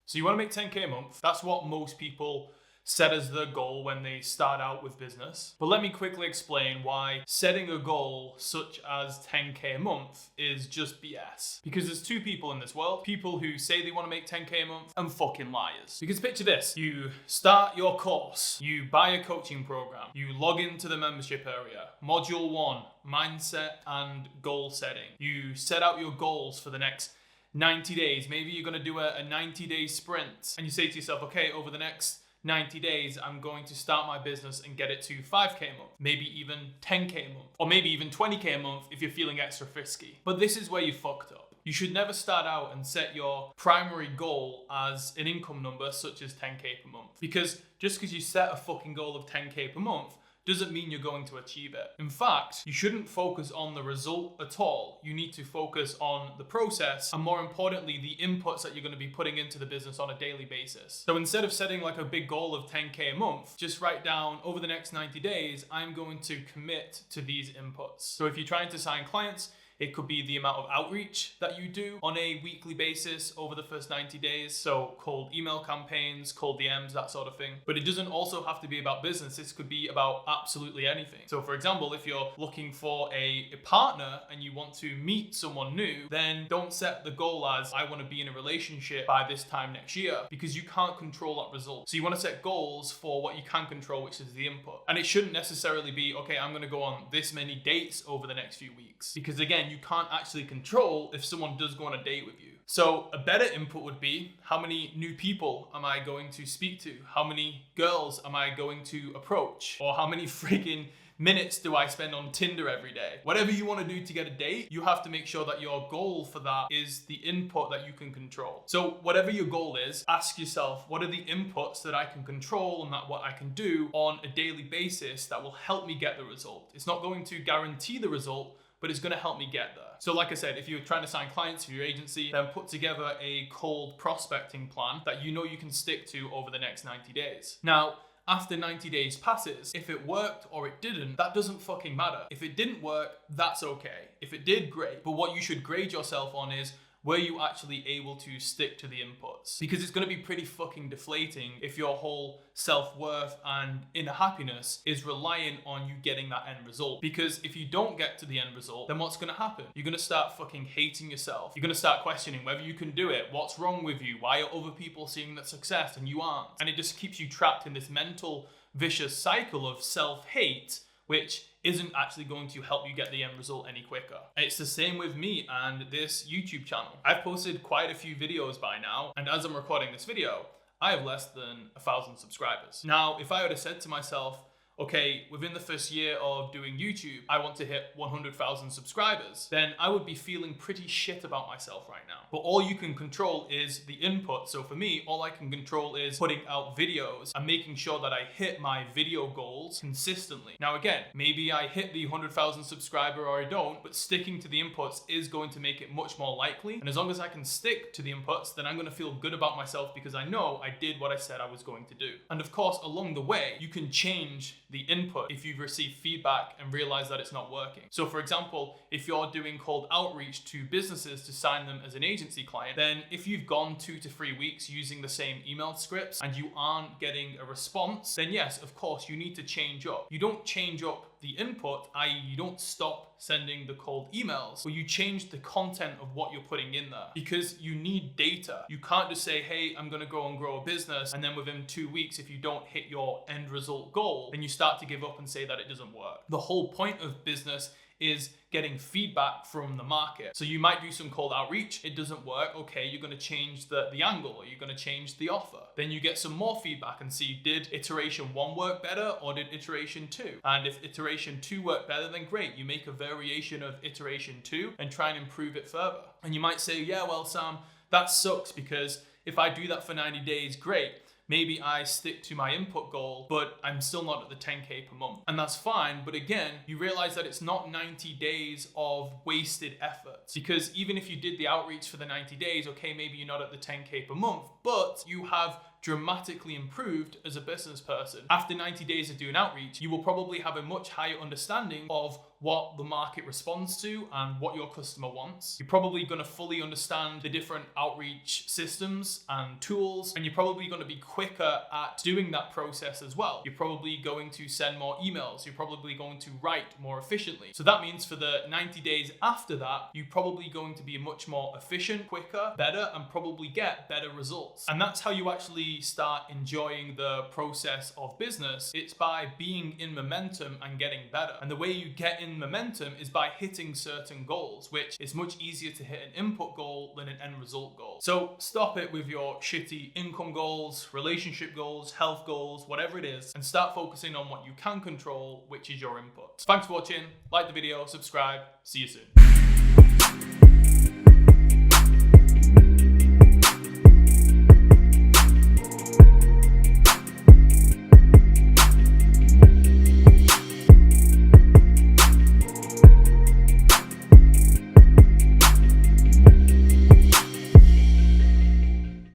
So you want to make 10K a month. That's what most people set as their goal when they start out with business. But let me quickly explain why setting a goal such as 10K a month is just BS. Because there's two people in this world, people who say they want to make 10K a month and fucking liars. Because picture this, you start your course, you buy a coaching program, you log into the membership area, module 1, mindset and goal setting. You set out your goals for the next 90 days. Maybe you're going to do a 90-day sprint and you say to yourself, okay, over the next 90 days, I'm going to start my business and get it to 5K a month, maybe even 10K a month, or maybe even 20K a month if you're feeling extra frisky. But this is where you fucked up. You should never start out and set your primary goal as an income number such as 10K per month. Because just because you set a fucking goal of 10K per month doesn't mean you're going to achieve it. In fact, you shouldn't focus on the result at all. You need to focus on the process and, more importantly, the inputs that you're going to be putting into the business on a daily basis. So instead of setting like a big goal of 10K a month, just write down over the next 90 days, I'm going to commit to these inputs. So if you're trying to sign clients, it could be the amount of outreach that you do on a weekly basis over the first 90 days. So cold email campaigns, cold DMs, that sort of thing. But it doesn't also have to be about business. This could be about absolutely anything. So for example, if you're looking for a partner and you want to meet someone new, then don't set the goal as I want to be in a relationship by this time next year, because you can't control that result. So you want to set goals for what you can control, which is the input. And it shouldn't necessarily be, okay, I'm going to go on this many dates over the next few weeks. Because again, you can't actually control if someone does go on a date with you. So a better input would be, how many new people am I going to speak to? How many girls am I going to approach? Or how many freaking minutes do I spend on Tinder every day? Whatever you want to do to get a date, you have to make sure that your goal for that is the input that you can control. So whatever your goal is, ask yourself, what are the inputs that I can control and that what I can do on a daily basis that will help me get the result? It's not going to guarantee the result, but it's going to help me get there. So like I said, if you're trying to sign clients for your agency, then put together a cold prospecting plan that you know you can stick to over the next 90 days. Now, after 90 days passes, if it worked or it didn't, that doesn't fucking matter. If it didn't work, that's okay. If it did, great. But what you should grade yourself on is, were you actually able to stick to the inputs? Because it's going to be pretty fucking deflating if your whole self-worth and inner happiness is reliant on you getting that end result. Because if you don't get to the end result, then what's going to happen? You're going to start fucking hating yourself. You're going to start questioning whether you can do it. What's wrong with you? Why are other people seeing that success and you aren't? And it just keeps you trapped in this mental vicious cycle of self-hate, which isn't actually going to help you get the end result any quicker. It's the same with me and this YouTube channel. I've posted quite a few videos by now, and as I'm recording this video, I have less than 1,000 subscribers. Now, if I would have said to myself, okay, within the first year of doing YouTube, I want to hit 100,000 subscribers, then I would be feeling pretty shit about myself right now. But all you can control is the input. So for me, all I can control is putting out videos and making sure that I hit my video goals consistently. Now again, maybe I hit the 100,000 subscriber or I don't, but sticking to the inputs is going to make it much more likely. And as long as I can stick to the inputs, then I'm going to feel good about myself because I know I did what I said I was going to do. And of course, along the way, you can change the input if you've received feedback and realize that it's not working. So for example, if you're doing cold outreach to businesses to sign them as an agency client, then if you've gone 2 to 3 weeks using the same email scripts and you aren't getting a response, then yes, of course, you need to change up. You don't change up the input, i.e. you don't stop sending the cold emails, but you change the content of what you're putting in there because you need data. You can't just say, hey, I'm going to go and grow a business, and then within 2 weeks, if you don't hit your end result goal, then you start to give up and say that it doesn't work. The whole point of business is getting feedback from the market. So you might do some cold outreach, it doesn't work, okay, you're going to change the angle, or you're going to change the offer. Then you get some more feedback and see, did iteration 1 work better or did iteration 2? And if iteration 2 worked better, then great, you make a variation of iteration 2 and try and improve it further. And you might say, yeah, well, Sam, that sucks because if I do that for 90 days, great. Maybe I stick to my input goal, but I'm still not at the 10K per month. And that's fine, but again, you realize that it's not 90 days of wasted effort. Because even if you did the outreach for the 90 days, okay, maybe you're not at the 10K per month, but you have dramatically improved as a business person. After 90 days of doing outreach, you will probably have a much higher understanding of what the market responds to and what your customer wants. You're probably going to fully understand the different outreach systems and tools, and you're probably going to be quicker at doing that process as well. You're probably going to send more emails. You're probably going to write more efficiently. So that means for the 90 days after that, you're probably going to be much more efficient, quicker, better, and probably get better results. And that's how you actually start enjoying the process of business. It's by being in momentum and getting better. And the way you get in momentum is by hitting certain goals, which is much easier to hit an input goal than an end result goal. So stop it with your shitty income goals, relationship goals, health goals, whatever it is, and start focusing on what you can control, which is your input. Thanks for watching. Like the video, subscribe. See you soon.